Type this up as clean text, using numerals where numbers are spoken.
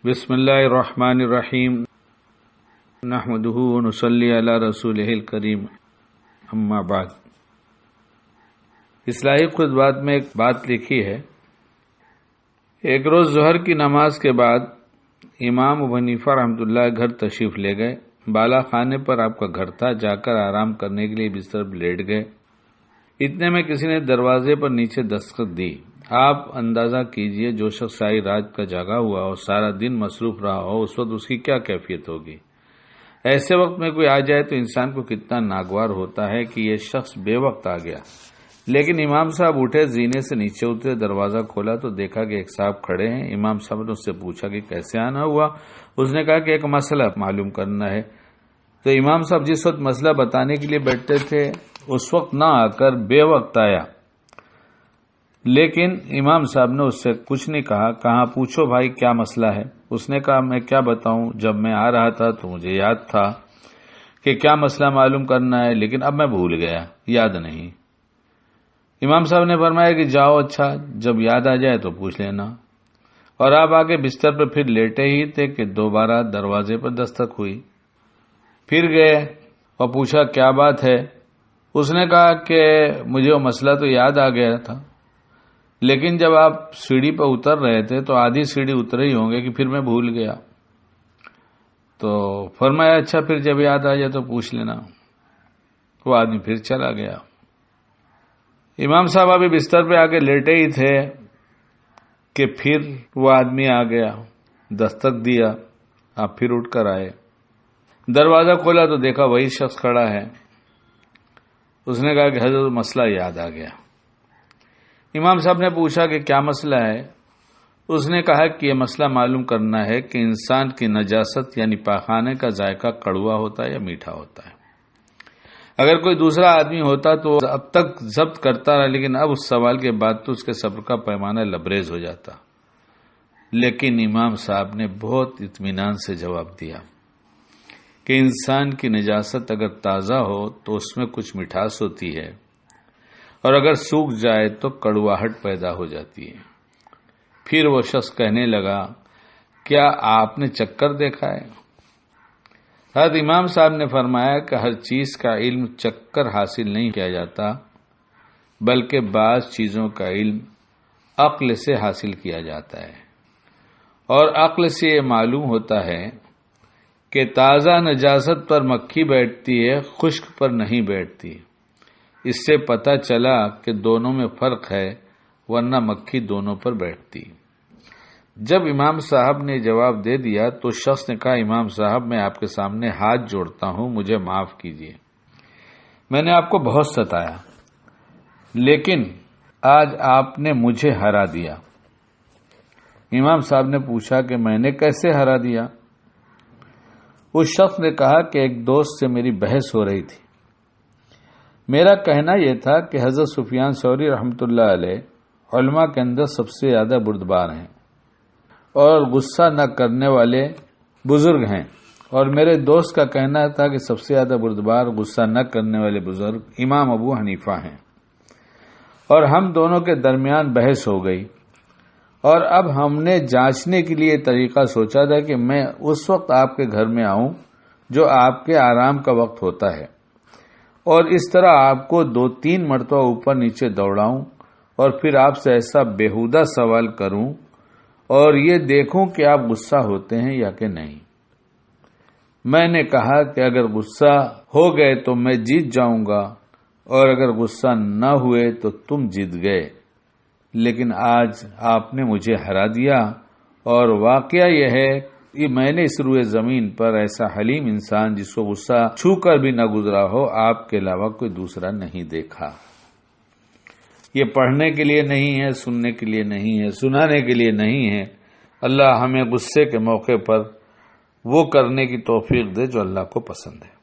بسم اللہ الرحمن الرحیم نحمدہ ونصلی علی رسولہ الکریم اما بعد۔ اصلاحی خطبات میں ایک بات لکھی ہے، ایک روز ظہر کی نماز کے بعد امام ابو حنیفہ رحمۃ اللہ گھر تشریف لے گئے۔ بالا خانے پر آپ کا گھر تھا، جا کر آرام کرنے کے لیے بستر پر لیٹ گئے۔ اتنے میں کسی نے دروازے پر نیچے دستک دی۔ آپ اندازہ کیجئے جو شخص ساری رات کا جاگا ہوا اور سارا دن مصروف رہا ہو، اس وقت اس کی کیا کیفیت ہوگی۔ ایسے وقت میں کوئی آ جائے تو انسان کو کتنا ناگوار ہوتا ہے کہ یہ شخص بے وقت آ گیا۔ لیکن امام صاحب اٹھے، زینے سے نیچے اترے، دروازہ کھولا تو دیکھا کہ ایک صاحب کھڑے ہیں۔ امام صاحب نے اس سے پوچھا کہ کیسے آنا ہوا۔ اس نے کہا کہ ایک مسئلہ معلوم کرنا ہے۔ تو امام صاحب جس وقت مسئلہ بتانے کے لیے بیٹھتے تھے اس وقت نہ آ کر بے وقت آیا۔ لیکن امام صاحب نے اس سے کچھ نہیں کہا پوچھو بھائی کیا مسئلہ ہے۔ اس نے کہا میں کیا بتاؤں، جب میں آ رہا تھا تو مجھے یاد تھا کہ کیا مسئلہ معلوم کرنا ہے، لیکن اب میں بھول گیا، یاد نہیں۔ امام صاحب نے فرمایا کہ جاؤ، اچھا جب یاد آ جائے تو پوچھ لینا۔ اور آپ آگے بستر پر پھر لیٹے ہی تھے کہ دوبارہ دروازے پر دستک ہوئی۔ پھر گئے اور پوچھا کیا بات ہے۔ اس نے کہا کہ مجھے وہ مسئلہ تو یاد آ گیا تھا، لیکن جب آپ سیڑھی پر اتر رہے تھے تو آدھی سیڑھی اترے ہی ہوں گے کہ پھر میں بھول گیا۔ تو فرمایا اچھا پھر جب یاد آ جائے تو پوچھ لینا۔ وہ آدمی پھر چلا گیا۔ امام صاحب ابھی بستر پہ آ کے لیٹے ہی تھے کہ پھر وہ آدمی آ گیا، دستک دیا، آپ پھر اٹھ کر آئے۔ دروازہ کھولا تو دیکھا وہی شخص کھڑا ہے۔ اس نے کہا کہ حضرت مسئلہ یاد آ گیا۔ امام صاحب نے پوچھا کہ کیا مسئلہ ہے۔ اس نے کہا کہ یہ مسئلہ معلوم کرنا ہے کہ انسان کی نجاست یعنی پاخانے کا ذائقہ کڑوا ہوتا ہے یا میٹھا ہوتا ہے۔ اگر کوئی دوسرا آدمی ہوتا تو اب تک ضبط کرتا رہا، لیکن اب اس سوال کے بعد تو اس کے صبر کا پیمانہ لبریز ہو جاتا۔ لیکن امام صاحب نے بہت اطمینان سے جواب دیا کہ انسان کی نجاست اگر تازہ ہو تو اس میں کچھ مٹھاس ہوتی ہے، اور اگر سوکھ جائے تو کڑواہٹ پیدا ہو جاتی ہے۔ پھر وہ شخص کہنے لگا کیا آپ نے چکر دیکھا ہے؟ حضرت امام صاحب نے فرمایا کہ ہر چیز کا علم چکر حاصل نہیں کیا جاتا، بلکہ بعض چیزوں کا علم عقل سے حاصل کیا جاتا ہے، اور عقل سے یہ معلوم ہوتا ہے کہ تازہ نجاست پر مکھی بیٹھتی ہے، خشک پر نہیں بیٹھتی۔ اس سے پتہ چلا کہ دونوں میں فرق ہے، ورنہ مکھی دونوں پر بیٹھتی۔ جب امام صاحب نے جواب دے دیا تو شخص نے کہا امام صاحب میں آپ کے سامنے ہاتھ جوڑتا ہوں، مجھے معاف کیجیے، میں نے آپ کو بہت ستایا، لیکن آج آپ نے مجھے ہرا دیا۔ امام صاحب نے پوچھا کہ میں نے کیسے ہرا دیا؟ اس شخص نے کہا کہ ایک دوست سے میری بحث ہو رہی تھی۔ میرا کہنا یہ تھا کہ حضرت سفیان ثوری رحمۃ اللہ علیہ علماء کے اندر سب سے زیادہ بردبار ہیں اور غصہ نہ کرنے والے بزرگ ہیں، اور میرے دوست کا کہنا تھا کہ سب سے زیادہ بردبار غصہ نہ کرنے والے بزرگ امام ابو حنیفہ ہیں، اور ہم دونوں کے درمیان بحث ہو گئی، اور اب ہم نے جانچنے کے لیے طریقہ سوچا تھا کہ میں اس وقت آپ کے گھر میں آؤں جو آپ کے آرام کا وقت ہوتا ہے، اور اس طرح آپ کو 2-3 مرتبہ اوپر نیچے دوڑاؤں اور پھر آپ سے ایسا بیہودہ سوال کروں اور یہ دیکھوں کہ آپ غصہ ہوتے ہیں یا کہ نہیں۔ میں نے کہا کہ اگر غصہ ہو گئے تو میں جیت جاؤں گا، اور اگر غصہ نہ ہوئے تو تم جیت گئے، لیکن آج آپ نے مجھے ہرا دیا، اور واقعہ یہ ہے کہ میں نے اس روئے زمین پر ایسا حلیم انسان جس کو غصہ چھو کر بھی نہ گزرا ہو آپ کے علاوہ کوئی دوسرا نہیں دیکھا۔ یہ پڑھنے کے لیے نہیں ہے، سننے کے لیے نہیں ہے، سنانے کے لیے نہیں ہے۔ اللہ ہمیں غصے کے موقع پر وہ کرنے کی توفیق دے جو اللہ کو پسند ہے۔